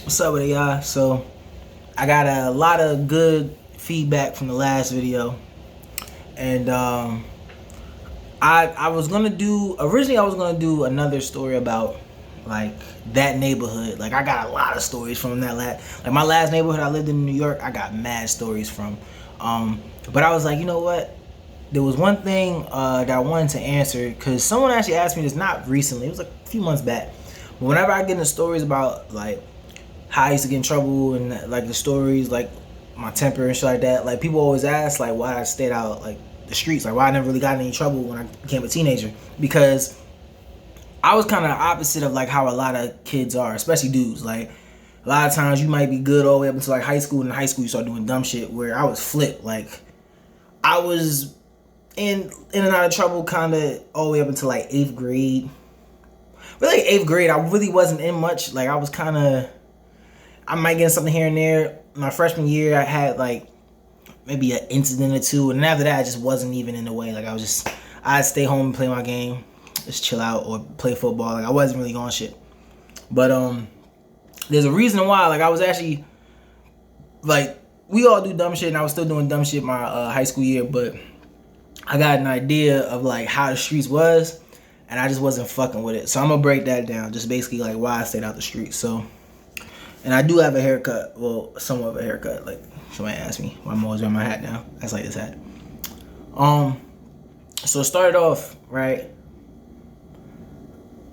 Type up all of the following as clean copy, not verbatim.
What's up with it, y'all? So I got a lot of good feedback from the last video, and I was gonna do originally I was gonna do another story about like that neighborhood. Like I got a lot of stories from that like my last neighborhood I lived in New York. I got mad stories from, but I was like, you know what? There was one thing that I wanted to answer because someone actually asked me this not recently. It was like a few months back. But whenever I get into stories about like how I used to get in trouble and like the stories, like my temper and shit like that. Like people always ask like why I stayed out like the streets, like why I never really got in any trouble when I became a teenager. Because I was kind of the opposite of like how a lot of kids are, especially dudes. Like a lot of times you might be good all the way up until like high school, and in high school you start doing dumb shit. Where I was flipped. Like I was in and out of trouble kind of all the way up until like 8th grade. But like 8th grade, I really wasn't in much. Like I was kind of, I might get something here and there. My freshman year, I had like maybe an incident or two, and after that, I just wasn't even in the way. Like I'd stay home and play my game, just chill out or play football. Like I wasn't really going shit. But there's a reason why. Like I was actually like we all do dumb shit, and I was still doing dumb shit my high school year. But I got an idea of like how the streets was, and I just wasn't fucking with it. So I'm gonna break that down. Just basically like why I stayed out the streets. So. And I do have a haircut, well, somewhat of a haircut. Like somebody asked me why I'm always wearing my hat now. That's like this hat. So it started off right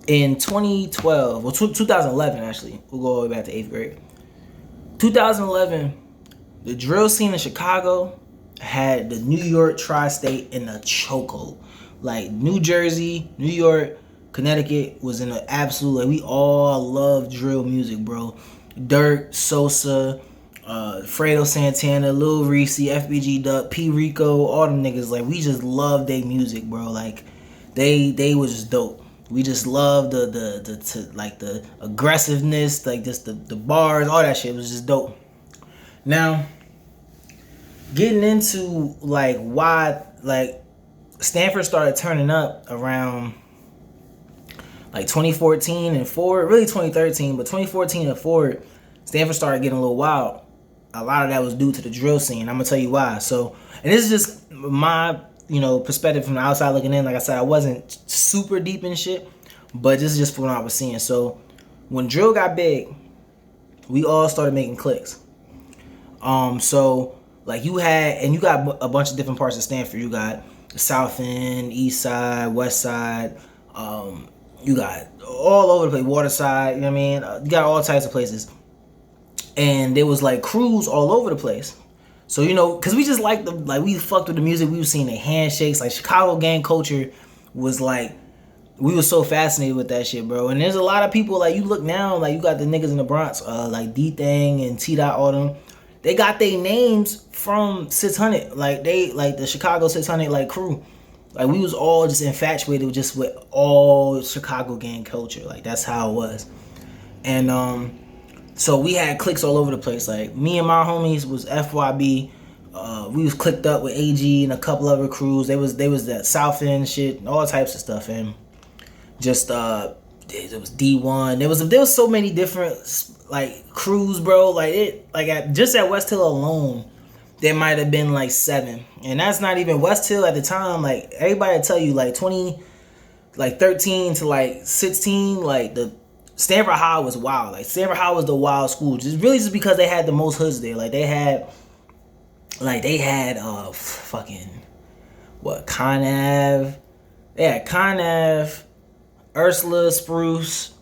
in 2012, well, 2011 actually. We'll go all the way back to 8th grade. 2011, the drill scene in Chicago had the New York tri-state in a chokehold. Like New Jersey, New York, Connecticut was in an absolute, like we all love drill music, bro. Dirk, Sosa, Fredo Santana, Lil Reese, FBG Duck, P Rico, all them niggas. Like we just love their music, bro. Like they was just dope. We just love the aggressiveness, like just the bars, all that shit was just dope. Now, getting into like why like Stanford started turning up around like 2014 and forward, really 2013, but 2014 and forward, Stanford started getting a little wild. A lot of that was due to the drill scene. I'm gonna tell you why. So, and this is just my, perspective from the outside looking in. Like I said, I wasn't super deep in shit, but this is just from what I was seeing. So, when drill got big, we all started making cliques. So like you got a bunch of different parts of Stanford. You got the South End, East Side, West Side. You got all over the place, Waterside, you know what I mean? You got all types of places. And there was like crews all over the place. So, because we just we fucked with the music. We was seeing the handshakes. Like Chicago gang culture was like, we were so fascinated with that shit, bro. And there's a lot of people, like you look now, like you got the niggas in the Bronx, like D-Thang and T-Dot, all them. They got their names from 600. Like the Chicago 600 like crew. Like we was all just infatuated with all Chicago gang culture. Like that's how it was. And so we had cliques all over the place. Like me and my homies was FYB. We was clicked up with AG and a couple other crews. They was that South End shit, all types of stuff. And just there was D1. There was so many different like crews, bro. Like just at West Hill alone, there might have been like 7, and that's not even West Hill at the time. Like everybody tell you, like 13 to like 16, like the Stanford High was wild. Like Stanford High was the wild school, just because they had the most hoods there. Like they had fucking what Con Ave, they had Con Ave, Ursula, Spruce,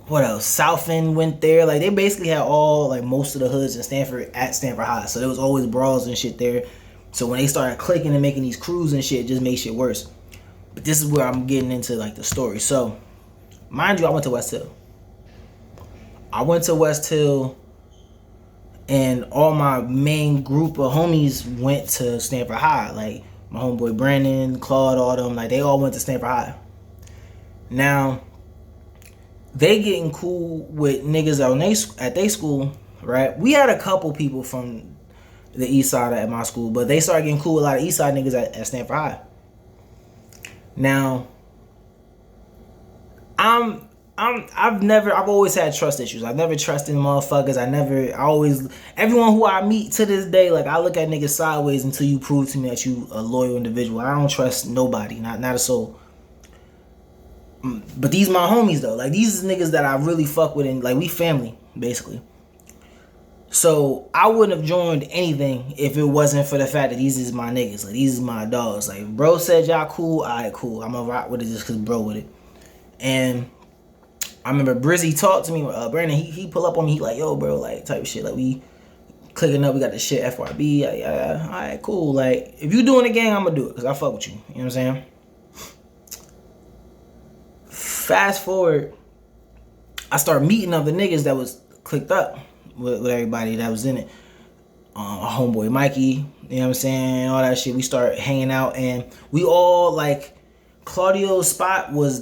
what else? South End went there. Like they basically had all like most of the hoods in Stanford at Stanford High. So there was always brawls and shit there. So when they started clicking and making these crews and shit, it just made shit worse. But this is where I'm getting into like the story. So, mind you, I went to West Hill. And all my main group of homies went to Stanford High. Like my homeboy Brandon, Claude, all them, like they all went to Stanford High. Now, they getting cool with niggas at their school, right? We had a couple people from the East Side at my school, but they started getting cool with a lot of East Side niggas at Stanford High. Now, I'm I've always had trust issues. I've never trusted motherfuckers. Everyone who I meet to this day, like, I look at niggas sideways until you prove to me that you a loyal individual. I don't trust nobody, not a soul. But these my homies though. Like, these is niggas that I really fuck with, and like, we family basically. So I wouldn't have joined anything if it wasn't for the fact that these is my niggas. Like, these is my dogs. Like, bro said y'all cool, alright, cool. I'm gonna rock with it just cause bro with it. And I remember Brizzy talked to me, Brandon, he pull up on me, he like, yo bro, like, type of shit, like, we clicking up, we got the shit FYB, yeah, alright, cool. Like, if you doing the gang, I'm gonna do it, cause I fuck with you. You know what I'm saying? Fast forward, I start meeting other niggas that was clicked up with everybody that was in it. Homeboy Mikey, you know what I'm saying, all that shit. We start hanging out, and we all, like, Claudio's spot was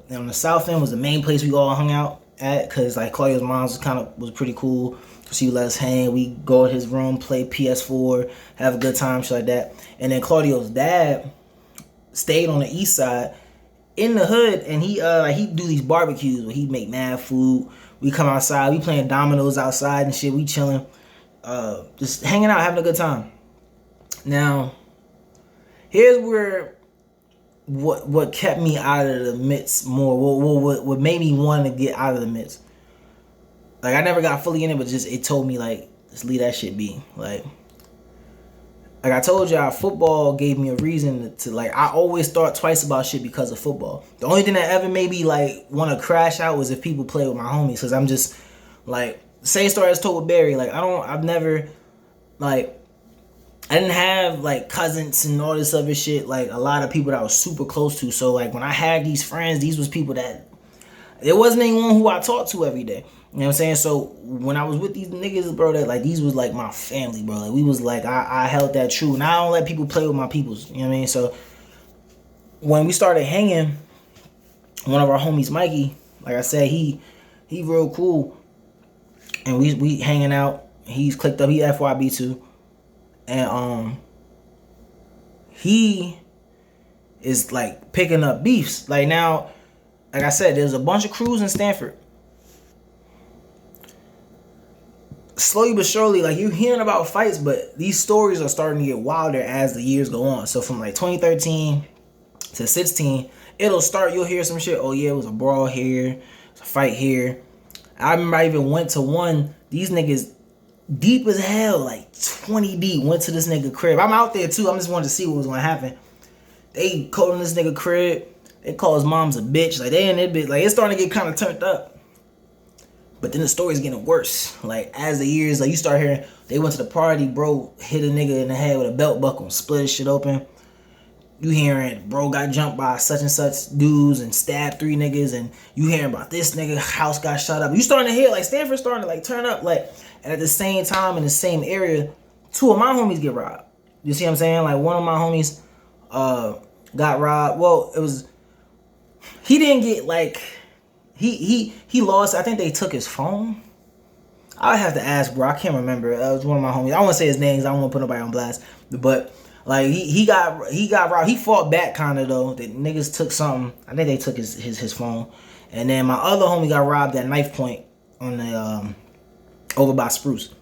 on the south end was the main place we all hung out at, cause like Claudio's mom's was pretty cool. She would let us hang. We go to his room, play PS4, have a good time, shit like that. And then Claudio's dad stayed on the east side in the hood, and he do these barbecues where he make mad food. We come outside, we playing dominoes outside and shit. We chilling, just hanging out, having a good time. Now, here's where what kept me out of the midst more, what made me want to get out of the midst. Like, I never got fully in it, but just it told me, like, just leave that shit be. Like I told y'all, football gave me a reason to like, I always thought twice about shit because of football. The only thing that ever made me like want to crash out was if people play with my homies, because I'm just like, same story as told with Barry. Like, I've never, like, I didn't have like cousins and all this other shit, like a lot of people that I was super close to. So like, when I had these friends, these was people that, it wasn't anyone who I talked to every day. You know what I'm saying? So when I was with these niggas, bro, that like, these was like my family, bro. Like, we was like, I held that true. And I don't let people play with my peoples. You know what I mean? So when we started hanging, one of our homies, Mikey, like I said, he real cool. And we hanging out. He's clicked up. He FYB too. And he is like picking up beefs. Like, now, like I said, there's a bunch of crews in Stanford. Slowly but surely, like, you hearing about fights, but these stories are starting to get wilder as the years go on. So from like 2013 to 16, it'll start, you'll hear some shit. Oh yeah, it was a brawl here, it was a fight here. I remember I even went to one, these niggas deep as hell, like 20 deep, went to this nigga crib. I'm out there too, I just wanted to see what was gonna happen. They called in this nigga crib, they call his mom's a bitch, like they in that bitch, like it's starting to get kind of turned up. But then the story's getting worse. Like, as the years, like, you start hearing, they went to the party, bro hit a nigga in the head with a belt buckle and split his shit open. You hearing, bro got jumped by such and such dudes and stabbed 3 niggas, and you hearing about this nigga house got shot up. You starting to hear, like, Stanford starting to, like, turn up, like, and at the same time, in the same area, 2 of my homies get robbed. You see what I'm saying? Like, one of my homies got robbed. Well, it was, he didn't get, like, he lost. I think they took his phone. I have to ask, bro. I can't remember. It was one of my homies. I won't say his names. I don't want to put nobody on blast. But like, he got robbed. He fought back kind of though. The niggas took something. I think they took his phone. And then my other homie got robbed at Knife Point on the over by Spruce.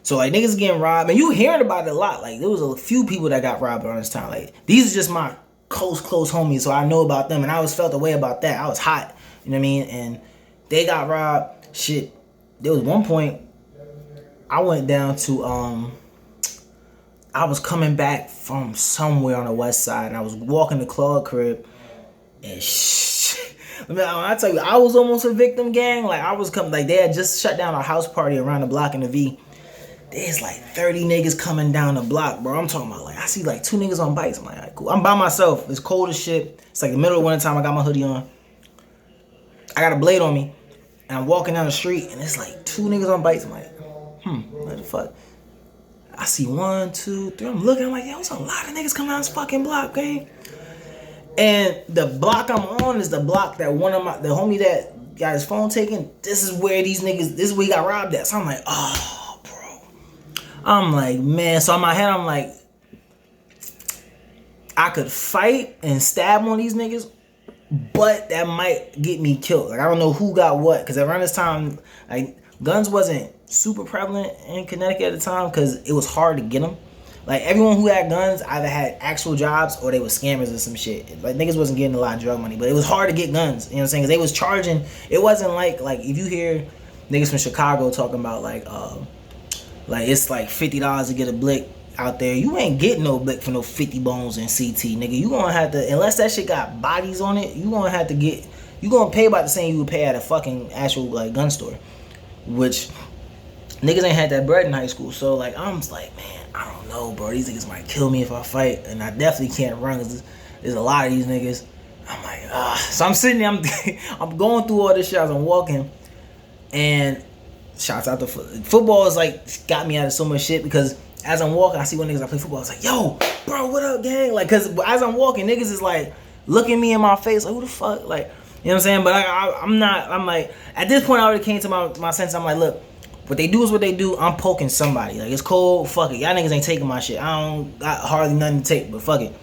So like, niggas getting robbed, and you hearing about it a lot. Like, there was a few people that got robbed around this time. Like, these are just my close homies, so I know about them, and I always felt a way about that. I was hot. You know what I mean? And they got robbed. Shit. There was one point I went down to I was coming back from somewhere on the west side, and I was walking to Claude crib, and shit. When I tell you, I was almost a victim, gang. Like, I was coming, like, they had just shut down a house party around the block in the V. There's like 30 niggas coming down the block, bro. I'm talking about, like, I see like 2 niggas on bikes. I'm like, all right, cool. I'm by myself. It's cold as shit. It's like the middle of winter time. I got my hoodie on. I got a blade on me, and I'm walking down the street, and it's like 2 niggas on bikes. I'm like, what the fuck? I see 1, 2, 3. I'm looking, I'm like, yo, there's a lot of niggas coming down this fucking block, gang. And the block I'm on is the block that the homie that got his phone taken, this is where these niggas, this is where he got robbed at. So I'm like, oh, bro. I'm like, man. So in my head, I'm like, I could fight and stab one of these niggas, but that might get me killed. Like I don't know who got what, because around this time, like guns wasn't super prevalent in Connecticut at the time because it was hard to get them. Like everyone who had guns either had actual jobs or they were scammers or some shit. Like niggas wasn't getting a lot of drug money, but it was hard to get guns. You know what I'm saying? Because they was charging. It wasn't like if you hear niggas from Chicago talking about like it's like $50 to get a blick out there. You ain't getting no blick for no 50 bones and CT, nigga. You gonna have to, unless that shit got bodies on it, you gonna have to get, you gonna pay about the same you would pay at a fucking actual like gun store, which niggas ain't had that bread in high school. So like I'm just like, man, I don't know, bro. These niggas might kill me if I fight, and I definitely can't run because there's a lot of these niggas. I'm like, so I'm sitting there, I'm going through all this shit as I'm walking, and shouts out to football is like got me out of so much shit because as I'm walking, I see one niggas I play football. I was like, yo, bro, what up, gang? Like, cause as I'm walking, niggas is like looking me in my face, like, who the fuck? Like, you know what I'm saying? But I'm not. I'm like, at this point, I already came to my sense. I'm like, look, what they do is what they do. I'm poking somebody. Like, it's cold. Fuck it. Y'all niggas ain't taking my shit. I don't got hardly nothing to take, but fuck it.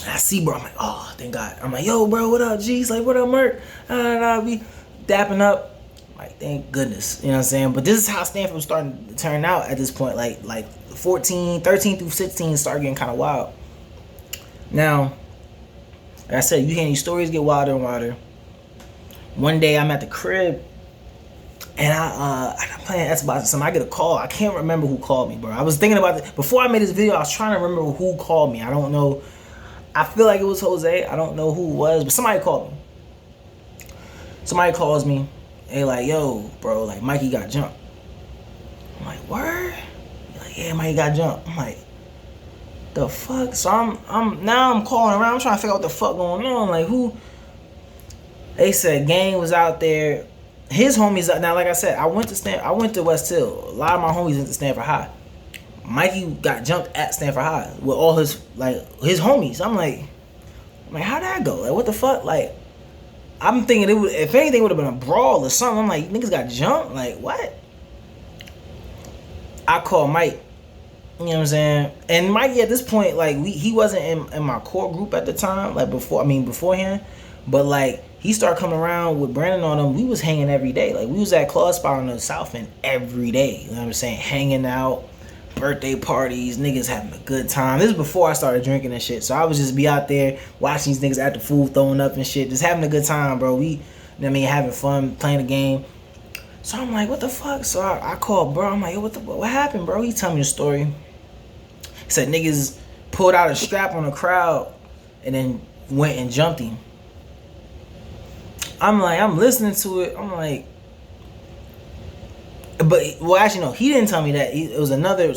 And I see, bro. I'm like, oh, thank God. I'm like, yo, bro, what up, G's? Like, what up, Merc? We dapping up. Like, thank goodness. You know what I'm saying? But this is how Stanford was starting to turn out at this point. Like 13 through 16 started getting kind of wild. Now, like I said, you hear these stories get wilder and wilder. One day I'm at the crib and I'm playing Xbox or something. I get a call. I can't remember who called me, bro. I was thinking about it. Before I made this video, I was trying to remember who called me. I don't know. I feel like it was Jose. I don't know who it was, but somebody called me. Somebody calls me. They like, yo, bro, like Mikey got jumped. I'm like, word? They're like, yeah, Mikey got jumped. I'm like, the fuck? So I'm calling around. I'm trying to figure out what the fuck going on. Like, who? They said gang was out there. His homies. Now, like I said, I went to West Hill. A lot of my homies went to Stanford High. Mikey got jumped at Stanford High with all his homies. I'm like, how'd that go? Like, what the fuck? Like, I'm thinking it would, if anything, it would have been a brawl or something. I'm like, niggas got jumped? Like, what? I call Mike. You know what I'm saying? And Mikey at this point, like, he wasn't in my core group at the time, like beforehand. But like, he started coming around with Brandon on him. We was hanging every day. Like, we was at Claw Spot on the South End every day. You know what I'm saying? Hanging out, birthday parties, niggas having a good time. This is before I started drinking and shit. So I would just be out there watching these niggas at the food throwing up and shit, just having a good time, bro. We, you know what I mean, having fun, playing a game. So I'm like, what the fuck? So I called bro. I'm like, yo, what happened, bro? He tell me the story. He said niggas pulled out a strap on the crowd and then went and jumped him. I'm like, I'm listening to it. I'm like, but, well, actually, no, he didn't tell me that. It was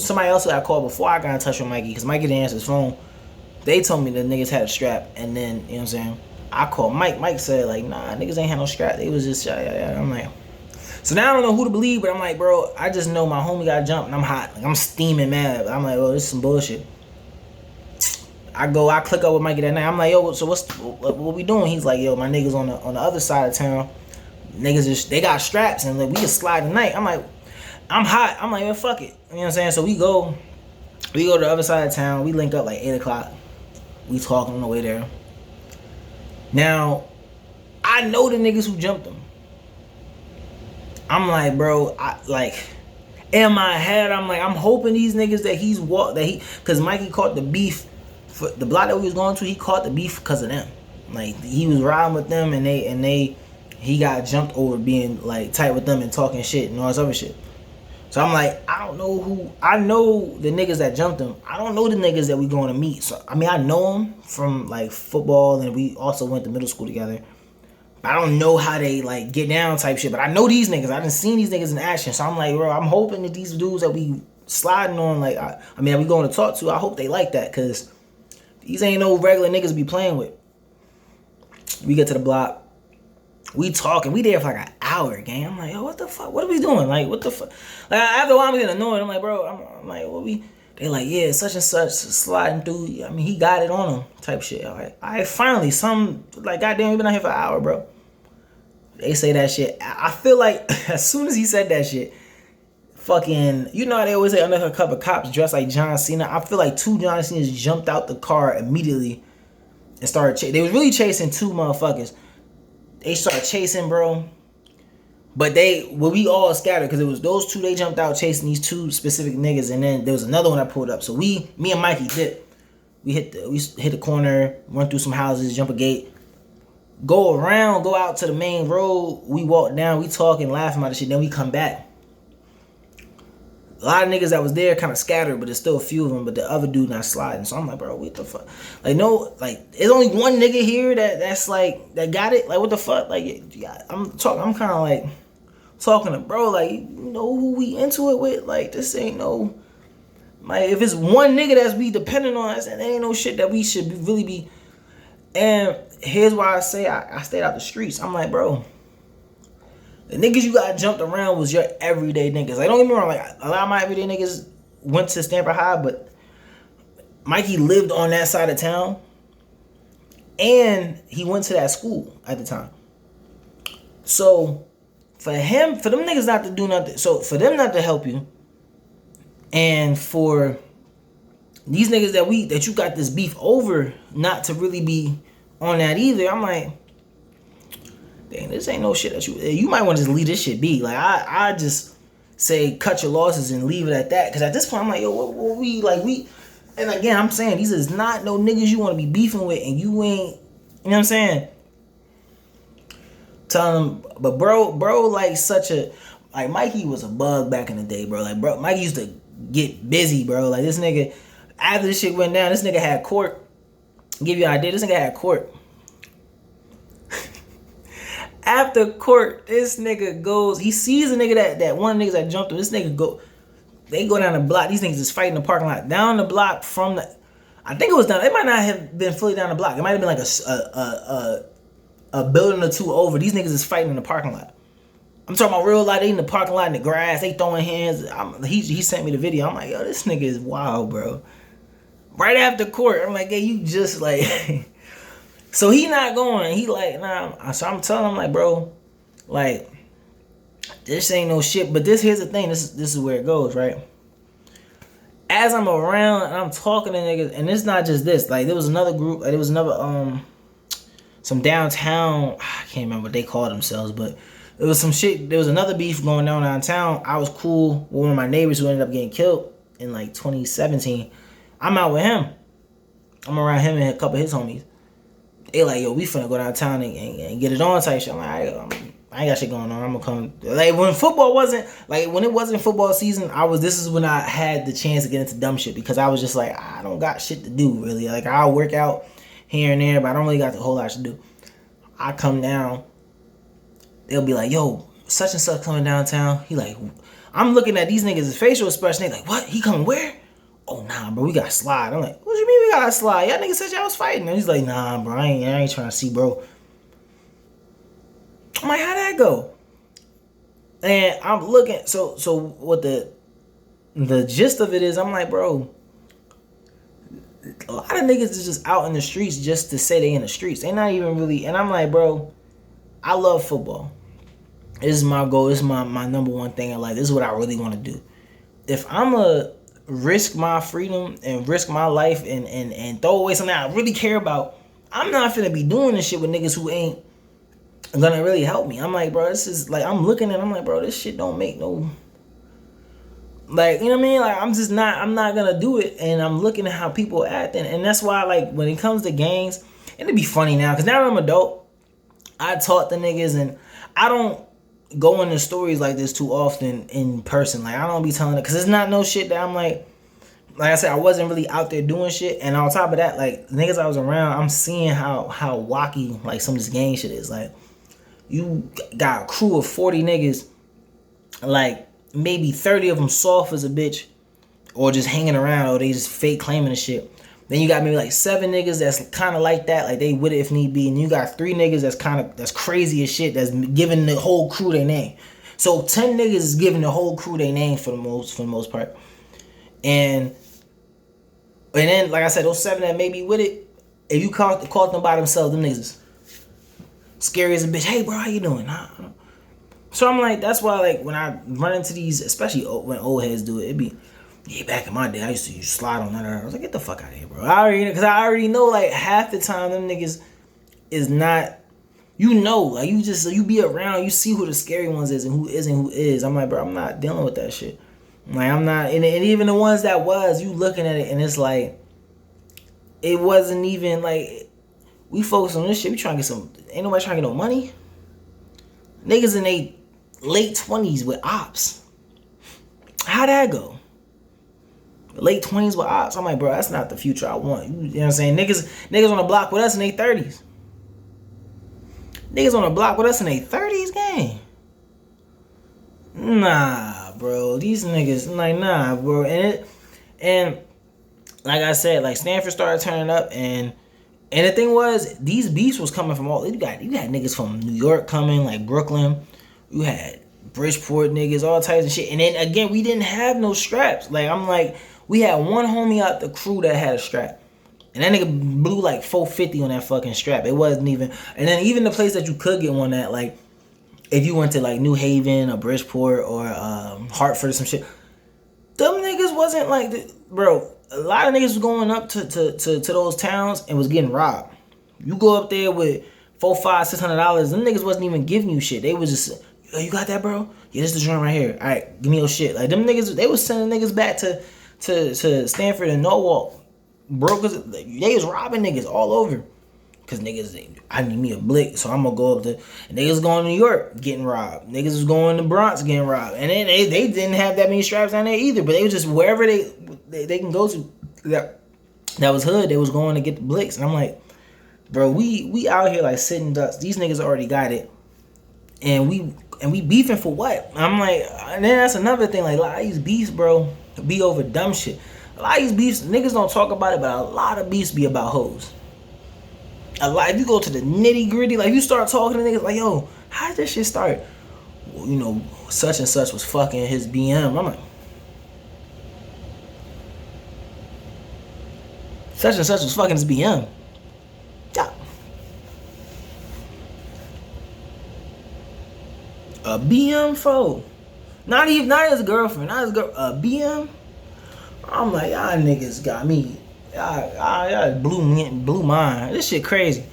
somebody else that I called before I got in touch with Mikey, because Mikey didn't answer his phone. They told me the niggas had a strap, and then, you know what I'm saying, I called Mike. Mike said, like, nah, niggas ain't had no strap. They was just, yeah. I'm like, so now I don't know who to believe, but I'm like, bro, I just know my homie got jumped, and I'm hot. Like, I'm steaming mad. I'm like, well, this is some bullshit. I click up with Mikey that night. I'm like, yo, so what we doing? He's like, yo, my niggas on the other side of town. Niggas they got straps and like we can slide tonight. I'm like, I'm hot. I'm like, man, fuck it. You know what I'm saying? So we go to the other side of town. We link up like 8 o'clock. We talking on the way there. Now, I know the niggas who jumped him. I'm like, bro, in my head, I'm like, I'm hoping these niggas cause Mikey caught the beef for the block that we was going to. He caught the beef because of them. Like, he was riding with them and he got jumped over being like tight with them and talking shit and all this other shit. So I'm like, I know the niggas that jumped him. I don't know the niggas that we going to meet. So I mean, I know them from like football, and we also went to middle school together. But I don't know how they like get down type shit. But I know these niggas. I done seen these niggas in action. So I'm like, bro, I'm hoping that these dudes that we sliding on, like, I mean, that we going to talk to, I hope they like that, cause these ain't no regular niggas be playing with. We get to the block. We talking. We there for like an hour, gang. I'm like, yo, what the fuck? What are we doing? Like, what the fuck? Like, after a while, I'm getting annoyed. I'm like, bro, I'm like, what we? They like, yeah, such and such sliding through. I mean, he got it on him, type shit. All right, finally, like, goddamn, we been out here for an hour, bro. They say that shit. I feel like as soon as he said that shit, fucking, you know how they always say undercover cops dressed like John Cena? I feel like 2 John Cenas jumped out the car immediately and started. They was really chasing two motherfuckers. They started chasing, bro. But we all scattered because it was those two. They jumped out chasing these two specific niggas, and then there was another one that pulled up. So me and Mikey dipped. We hit the corner, run through some houses, jump a gate, go around, go out to the main road. We walk down, we talking, laughing about the shit. Then we come back. A lot of niggas that was there kind of scattered, but there's still a few of them. But the other dude not sliding. So I'm like, bro, what the fuck? Like, no, like, there's only one nigga here that's like, that got it. Like, what the fuck? Like, I'm kind of like talking to bro, like, you know who we into it with? Like, this ain't no, like, if it's one nigga that's we depending on us, and there ain't no shit that we should really be. And here's why I say I stayed out the streets. I'm like, bro, the niggas you got jumped around was your everyday niggas. Like, don't get me wrong, like, a lot of my everyday niggas went to Stamford High, but Mikey lived on that side of town, and he went to that school at the time. So for them niggas not to do nothing, so for them not to help you, and for these niggas that you got this beef over not to really be on that either, I'm like, dang, this ain't no shit that you might want to just leave this shit be. Like, I just say cut your losses and leave it at that. Because at this point, I'm like, yo, what we, and again, I'm saying, these is not no niggas you want to be beefing with, and you ain't, you know what I'm saying? Telling them, but bro, like, like, Mikey was a bug back in the day, bro. Like, bro, Mikey used to get busy, bro. Like, this nigga, after this shit went down, this nigga had court. Give you an idea, this nigga had court. After court, this nigga goes, he sees a nigga that one of the niggas that jumped him. This nigga they go down the block. These niggas is fighting in the parking lot. Down the block from I think it was down, it might not have been fully down the block. It might have been like a building or two over. These niggas is fighting in the parking lot. I'm talking about real life. They in the parking lot in the grass. They throwing hands. He sent me the video. I'm like, yo, this nigga is wild, bro. Right after court, I'm like, hey, you just like... So he not going. He like, nah. So I'm telling him, like, bro, like, this ain't no shit. But here's the thing. This is where it goes, right? As I'm around and I'm talking to niggas, and it's not just this. Like, there was another group. There was another some downtown. I can't remember what they called themselves, but it was some shit. There was another beef going on downtown. I was cool with one of my neighbors who ended up getting killed in like 2017. I'm out with him. I'm around him and a couple of his homies. They like, yo, we finna go downtown and get it on type shit. I'm like, I ain't got shit going on. I'm gonna come. Like, when football wasn't, like, when it wasn't football season, this is when I had the chance to get into dumb shit, because I was just like, I don't got shit to do, really. Like, I'll work out here and there, but I don't really got the whole lot to do. I come down, they'll be like, yo, such and such coming downtown. He like, I'm looking at these niggas' facial expression. They like, what? He coming where? Oh, nah, bro, we gotta slide. I'm like, what you mean we gotta slide? Y'all niggas said y'all was fighting. And he's like, nah, bro, I ain't trying to see, bro. I'm like, how'd that go? And I'm looking, so what the gist of it is, I'm like, bro, a lot of niggas is just out in the streets just to say they in the streets. They not even really, and I'm like, bro, I love football. This is my goal. This is my number one thing in life. This is what I really want to do. If I'm a risk my freedom and risk my life and throw away something I really care about, I'm not finna be doing this shit with niggas who ain't gonna really help me. I'm like, bro, this is like, I'm looking at, I'm like, bro, this shit don't make no, like, you know what I mean? Like, I'm not gonna do it. And I'm looking at how people act, and that's why, like, when it comes to gangs, it'd be funny now, because now I'm an adult, I taught the niggas, and I don't go into stories like this too often in person. Like, I don't be telling it, because it's not no shit that I'm like I said, I wasn't really out there doing shit. And on top of that, like, niggas I was around, I'm seeing how wacky, like, some of this gang shit is. Like, you got a crew of 40 niggas, like, maybe 30 of them soft as a bitch, or just hanging around, or they just fake claiming the shit. Then you got maybe like 7 niggas that's kind of like that, like they with it if need be. And you got 3 niggas that's crazy as shit, that's giving the whole crew their name. So 10 niggas is giving the whole crew their name for the most part. And then, like I said, those 7 that may be with it, if you caught them by themselves, them niggas scary as a bitch. Hey, bro, how you doing? So I'm like, that's why, like, when I run into these, especially when old heads do it, Yeah, back in my day, I used to slide on that. I was like, get the fuck out of here, bro. Because I already know, like, half the time, them niggas is not, you know, like, you be around, you see who the scary ones is and who isn't who is. I'm like, bro, I'm not dealing with that shit. Like, I'm not, and even the ones that was, you looking at it and it's like, it wasn't even, like, we focus on this shit, we trying to get some, ain't nobody trying to get no money. Niggas in they late 20s with ops. How'd that go? Late 20s with ops. I'm like, bro, that's not the future I want. You know what I'm saying? Niggas on the block with us in their 30s. Niggas on the block with us in their 30s, gang. Nah, bro. These niggas, like, nah, bro. And like I said, like, Stanford started turning up, and the thing was, these beefs was coming from all, you got niggas from New York coming, like Brooklyn. You had Bridgeport niggas, all types of shit. And then again, we didn't have no straps. Like, I'm like, we had one homie out the crew that had a strap. And that nigga blew like 450 on that fucking strap. It wasn't even, and then even the place that you could get one at, like, if you went to like New Haven or Bridgeport or Hartford or some shit, them niggas wasn't like, bro, a lot of niggas was going up to those towns and was getting robbed. You go up there with $400, $500, $600, them niggas wasn't even giving you shit. They was just, oh, you got that, bro? Yeah, this is the joint right here. All right, give me your shit. Like, them niggas, they was sending niggas back to Stanford and Norwalk. Brokers, they was robbing niggas all over. Cause niggas, I need me a blick, so I'm gonna go up to, and niggas going to New York getting robbed. Niggas was going to Bronx getting robbed. And then they didn't have that many straps down there either, but they was just wherever they can go to that was hood, they was going to get the blicks. And I'm like, bro, we out here like sitting ducks. These niggas already got it. And we beefing for what? I'm like, and then that's another thing, like, a lot of these beefs, bro, be over dumb shit. A lot of these beefs, niggas don't talk about it, but a lot of beefs be about hoes. A lot, if you go to the nitty gritty, like, you start talking to niggas like, yo, how did this shit start? Well, you know, such and such was fucking his BM. I'm like, such and such was fucking his BM. Yeah. A BM foe. Not his girlfriend, not his girl, a BM. I'm like, y'all niggas got me. Y'all blew mine. This shit crazy.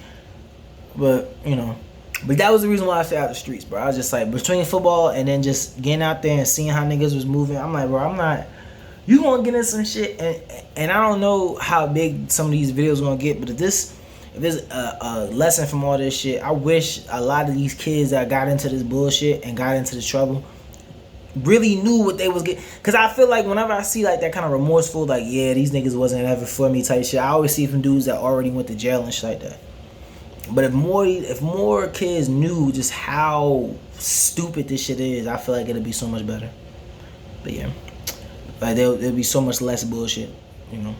But, you know, but that was the reason why I stayed out the streets, bro. I was just like, between football and then just getting out there and seeing how niggas was moving, I'm like, bro, I'm not, you gonna get in some shit, and I don't know how big some of these videos gonna get, but if there's a lesson from all this shit, I wish a lot of these kids that got into this bullshit and got into this trouble really knew what they was getting. Because I feel like whenever I see like that kind of remorseful, like, yeah, these niggas wasn't ever for me type shit, I always see from dudes that already went to jail and shit like that. But if more kids knew just how stupid this shit is, I feel like it'd be so much better. But yeah, like there'll be so much less bullshit, you know.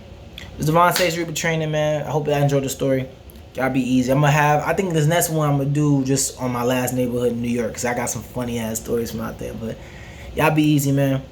It's Devontae's Reaper Training, man. I hope y'all enjoyed the story. Y'all be easy. I think this next one I'm gonna do just on my last neighborhood in New York, because I got some funny ass stories from out there. But y'all be easy, man.